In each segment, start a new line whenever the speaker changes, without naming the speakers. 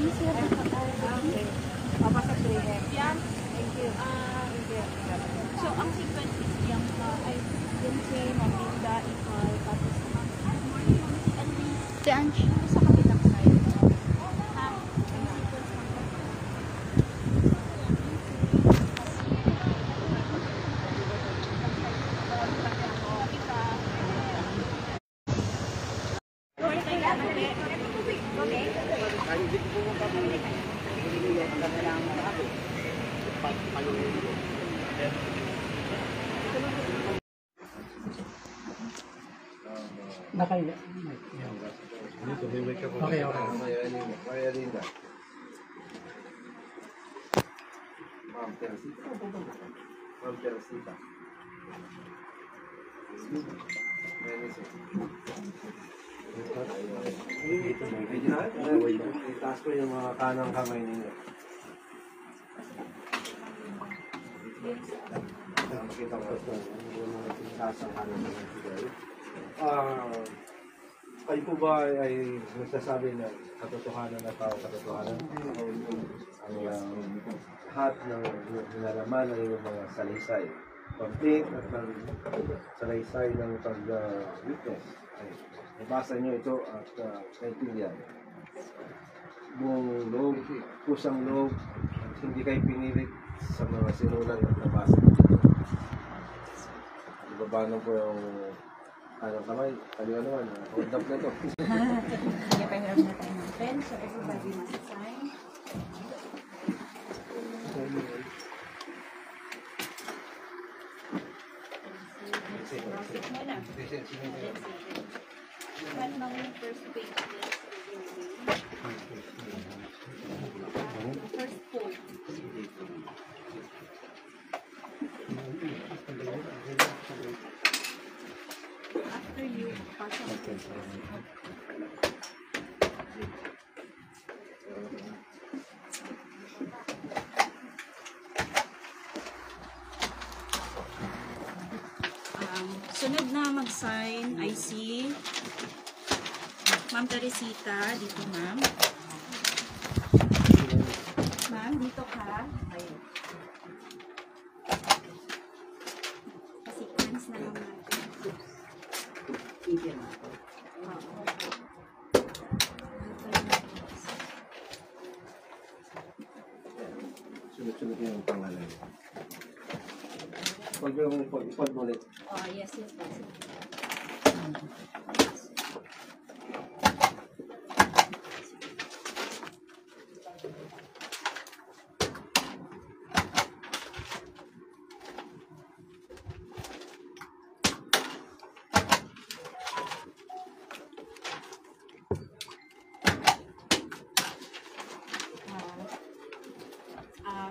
Okay. Papasa 3M. Yan. Thank you. Thank you.
So, ang sequence is yung yung si Maminda, Ikaw, tapos si Ange sa kabilang side.
Nakaya. Okay, okay.
Kaya Linda. Ma'am Teresita. Ma'am Teresita. Itaas ko yung mga kanang kamay ninyo. Makita ko ito. Itaas ang kanang kamay. Kayo po ba ay nagsasabi na katotohanan na tao, katotohanan? Ang lahat ng hinalaman ay yung mga salaysay. Pag-take at salaysay ng pag-witness. Nabasa nyo ito at naintindihan. Buong loob, kusang loob, at hindi kayo pinilit sa mga sinulat at nabasa nyo ito. Ibabanan po yung anong kamay, kaliwa naman, hold up na ito.
Kaya pahiram na tayo ng pen, so everybody must sign. Process mo na. What now yung first page is first fold. After you pass on the sunod na mag-sign, I see Ma'am Teresita, dito ma'am. Ma'am, dito ka. Ayun. Sequence na lang natin.
Sunod-sunod yung pangalan. Pag yung ipod mo ulit.
Oh, yes, yes, yes.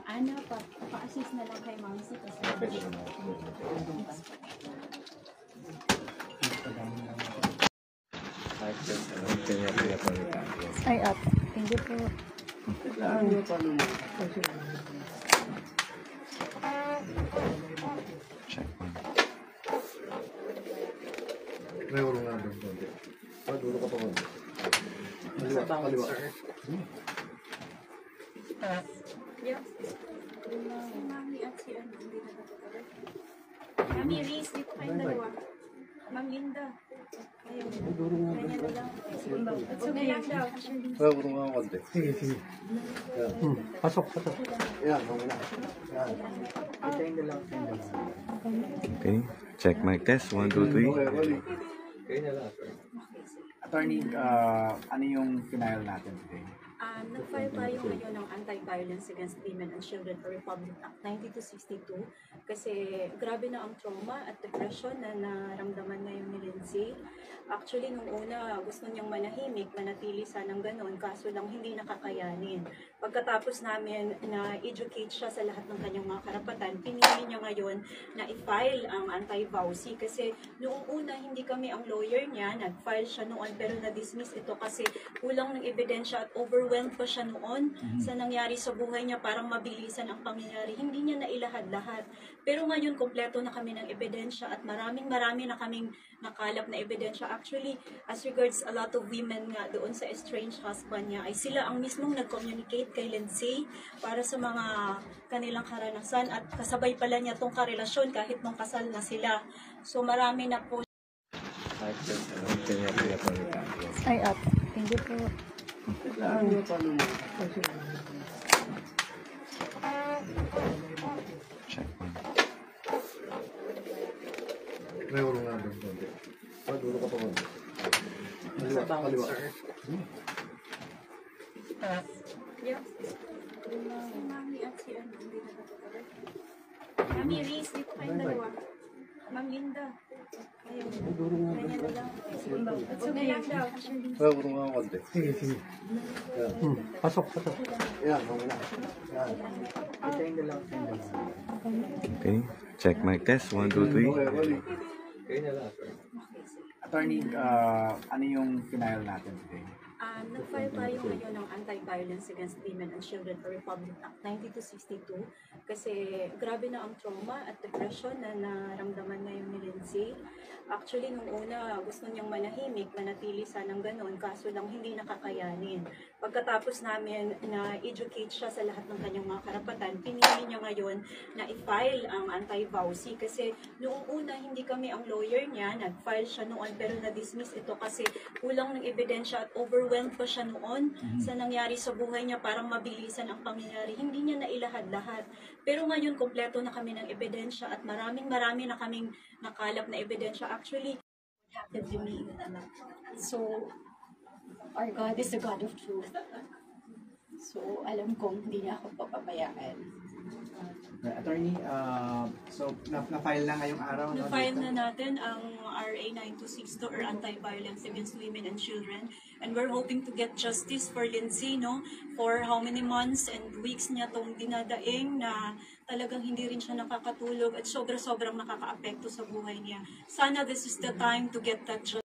Ana, pa-assist na lang kay Ma'am si kasi ay up. Thank you po.
May urong nga doon. Dulo ka pa mo. Kaliwa.
Yeah. Si Mami at si ano, hindi na nakatagal. Mami, Riz, dito kayong dalawa. Ma'am Linda. Ayun. Kanya na lang. Sige lang daw.
May urong nga konti.
Sige, sige. Pasok.
Yan, okay na. Yan.
Okay, check mic test. 1, 2, 3.
Okay na lang.
Attorney, ano yung final natin today?
Nag-file tayo ngayon ng Anti-Violence Against Women and Children or Republic Act 9262 kasi grabe na ang trauma at depression na naramdaman ngayon ni Lindsay. Actually, nung una, gusto niyang manahimik, manatili sanang ganon, kaso lang hindi nakakayanin. Pagkatapos namin na-educate siya sa lahat ng kanyang mga karapatan, pinili niya ngayon na i-file ang anti-VAUSI kasi noong una, hindi kami ang lawyer niya, nag-file siya noon pero na-dismiss ito kasi kulang ng ebidensya at overwhelming overwhelmed pa siya noon sa nangyari sa buhay niya, parang mabilisan ang pangyayari. Hindi niya nailahad-lahat. Pero ngayon, kompleto na kami ng ebidensya at marami na kaming nakalap na ebidensya. Actually, as regards a lot of women nga doon sa estranged husband niya, ay sila ang mismong nag-communicate kay Lindsay para sa mga kanilang karanasan at kasabay pala niya tong karelasyon kahit nung kasal na sila. So marami na po.
Ay, apo. Hindi po.
Check one.
May urong nga doon. Dulo ka pa mo. Kaliwa.
Yeah. Si Mami at si ano, hindi na nakatagal. Mami, Reese, dito kayong dalawa. Ma'am Linda. Ayun. Ganyan na lang. Okay lang daw.
May urong nga konti.
Sige. Pasok.
Yan, okay na. Yan.
Okay, check mic test. 1, 2, 3.
Kaya na lang.
Attorney, ano yung final natin today?
Nag-file tayo ngayon ng Anti-Violence Against Women and Children or Republic Act 9262 kasi grabe na ang trauma at depression na naramdaman ngayon ni Lindsay. Actually, nung una, gusto niyang manahimik, manatili sanang ganon, kaso lang hindi nakakayanin. Pagkatapos namin na-educate siya sa lahat ng kanyang mga karapatan, pinili niya ngayon na i-file ang anti-vowsy kasi noong una, hindi kami ang lawyer niya, nag-file siya noon pero na-dismiss ito kasi kulang ng ebidensya at overwhelmed pa siya noon sa nangyari sa buhay niya, parang mabilisan ang pangyayari. Hindi niya nailahad-lahat. Pero ngayon, kompleto na kami ng ebidensya at marami na kaming nakalap na ebidensya. Actually, what happened to me, so, our God is the God of truth. So, alam kong hindi niya ako papabayaan.
Attorney, so na-file na ngayong araw? no?
Na-file na natin ang RA 9262 or Anti-Violence Against Women and Children. And we're hoping to get justice for Lindsay, no? For how many months and weeks niya tong dinadaing na talagang hindi rin siya nakakatulog at sobrang nakakaapekto sa buhay niya. Sana this is the time to get that justice.